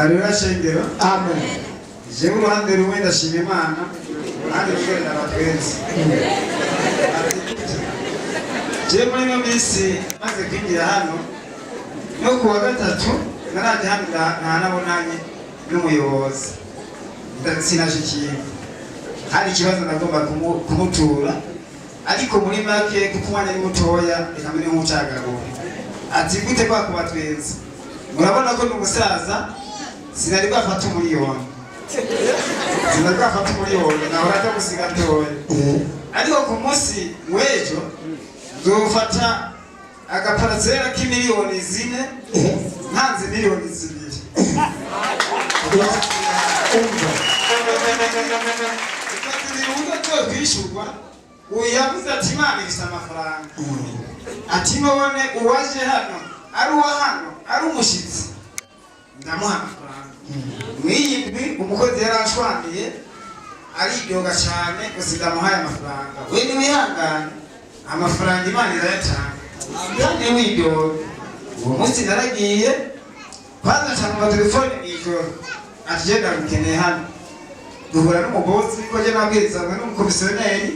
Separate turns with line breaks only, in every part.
Haleluya shengero.
Amen.
Jewe uruhande rumwe ndashima Imana kandi rugenda abatwenzi. Jewe muri ino minsi maze kwinjira hano no kuwa gatatu naraje hano ntanabonanye n'umuyobozi sinashikiye hari ikibazo nagomba kumutura ariko muri make kuko umwana ari mutoya ikamene nk'umucagagura ati gute kwa kubatwenzi murabona ko n'umusaza sinari bafata umuriyoni nawe uraza gusiga ntoya ariko ku munsi w'ejo nzofata agaparasera k'imiliyoni 4 ntanze miliyoni 2 kwishurwa uyavuze ati Imana ifite amafaranga ati none uwaje hano ari uwa hano ari umushitsi ndamuha amafaranga mwiyindwi umukozi yarashwaniye aridoga cyane gusa ndamuhaye amafaranga we ni wihangane amafaranga Imana irayatanga kandi widoga uwo munsi naragiye kwanza cyangwa telefone mw'ijoro ati je ndagukeneye hano duhura n'umubosi ko je nabwirizanywe n'umukomisiyoneri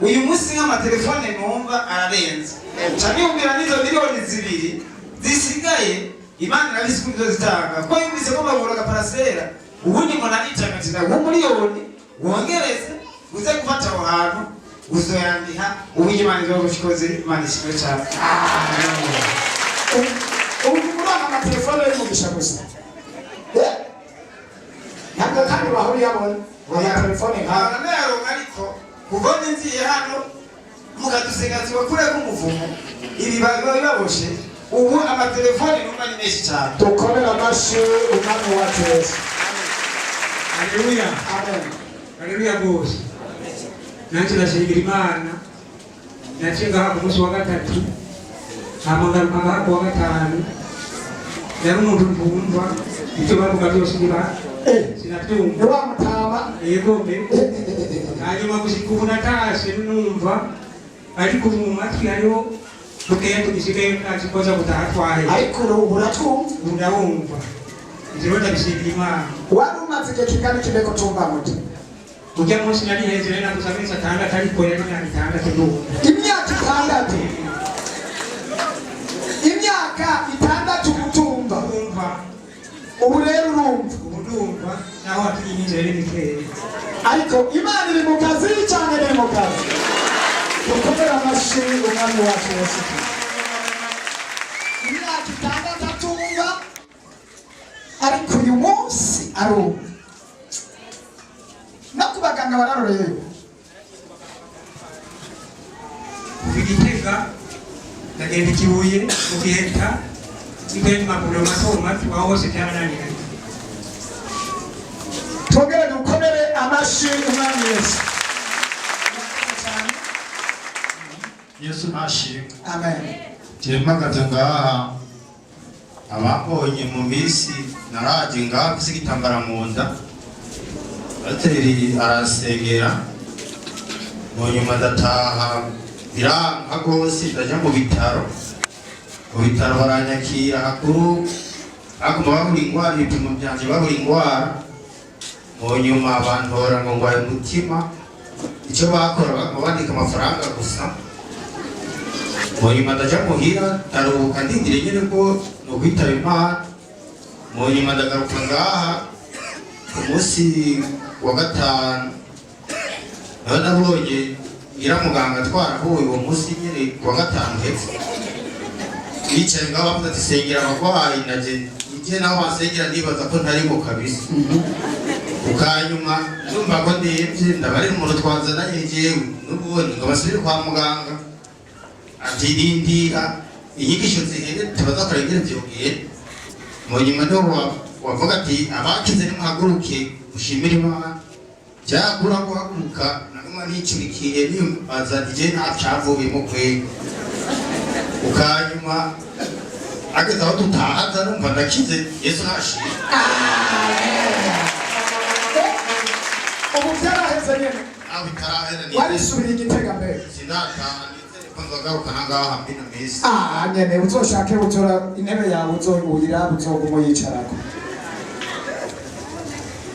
uyu munsi nk'amatelefone numva ararenze cyane umbira n'izo miliyoni 2 zisigaye Imana irabisi kuzo zitanga ko yumvise ko bagura agaparasera ubundi ngo nanicanga ati ndaguha miliyoni wongereze uze gufata aho hantu uzoyandiha ubuye Imana izogushokoze Imana ishimwe cyane.
Ubu murana amatelefone y'umugisha gusa ntabwo kandi bahuriye abona amatelefone
nero ariko kubona nziye hano mugadusengazi bakure kumuvumo ibi baboshe ubu amatelefone numva ni menshi cyane
dukomera amashi umwami wacu Yesu.
Haleluya.
Amen.
Haleluya bose. Nanjye ndashimira Imana nacenga ku munsi wa gatatu amagaruka ku wa gatanu yari umuntu mvumva icyo bavuga byose niba sinabyumva
Wamutama
yego mbe hanyuma gushika ubu natashe numva ariko mu matwi hariho tukeya tugisigaye ntazi koza gutaha twahe
ariko ubu uratwumva
ndabumva ijoro ndabishimira Imana.
wari umaze igihe kingana kibeko tumva muti
ujya munsi nari hejuru naguza amezi 6 ariko rero nari 6 ndumva
imyaka 6 imyaka 6 gutumva ubu rero urumva
naho atiri n'inzira n'ikere
ariko Imana iri mu kazi cyane iri mu kazi dukomera amashi umwami wacu Yesu. Imyaka 6 atumva ariko uyu munsi arumva no kubaganga bararoreye
Igitega ndagenda Kibuye mu Giheta igenda maguru mato aho hose byarananiranye.
tongere dukomere amashi umwami Yesu.
Yesu nashimwe.
Amen.
Mpagaze ngaha ababonye mu minsi naraje ngaha mfise igitambara mu nda bateri arasengera mu nyuma ndataha biranka rwose ndaja mu bitaro baranyakira hakuru aguma babura indwara ibipimo byanje babura indwara mu nyuma bantora ngo ngwaye umutima icyo bakora bandika amafaranga gusa mu nyuma ndaja muhira ndaruhuka ndindire nyine ko no kwitaba Imana mu nyuma ndagaruka ngaha ku munsi wa gatanu naho nabonye nyiramuganga twarahuye uwo munsi nyine ku wa gatanu hepfo yicaye ngaho bavuga ati sengera abarwayi naje naho basengera nibaza ko ntarimo kabisa ukanyuma ndumva ko ndebye ndabarira umuntu twanzananye jewe n'ubundi ngo basubire kwa muganga ati rindira inyigisho zihere tubazakora ingene vyogenda mu nyuma niho wavuga ati abakize nimuhaguruke ushimire Imana byagura guhaguruka naguma nicurikiye nibaza ije nta cyavuyemo kwega ukanyuma ageze aho tutahaza numva ndakize Yesu nashimye.
ubu byaraheze nyine
aho bitarahera ni
warisubira Igitega mbere
sinataha nizere ko nzogaruka nangaha mbino misi
nyene uzoshake utora intebe yawe uzoyurira uzoguma yicarako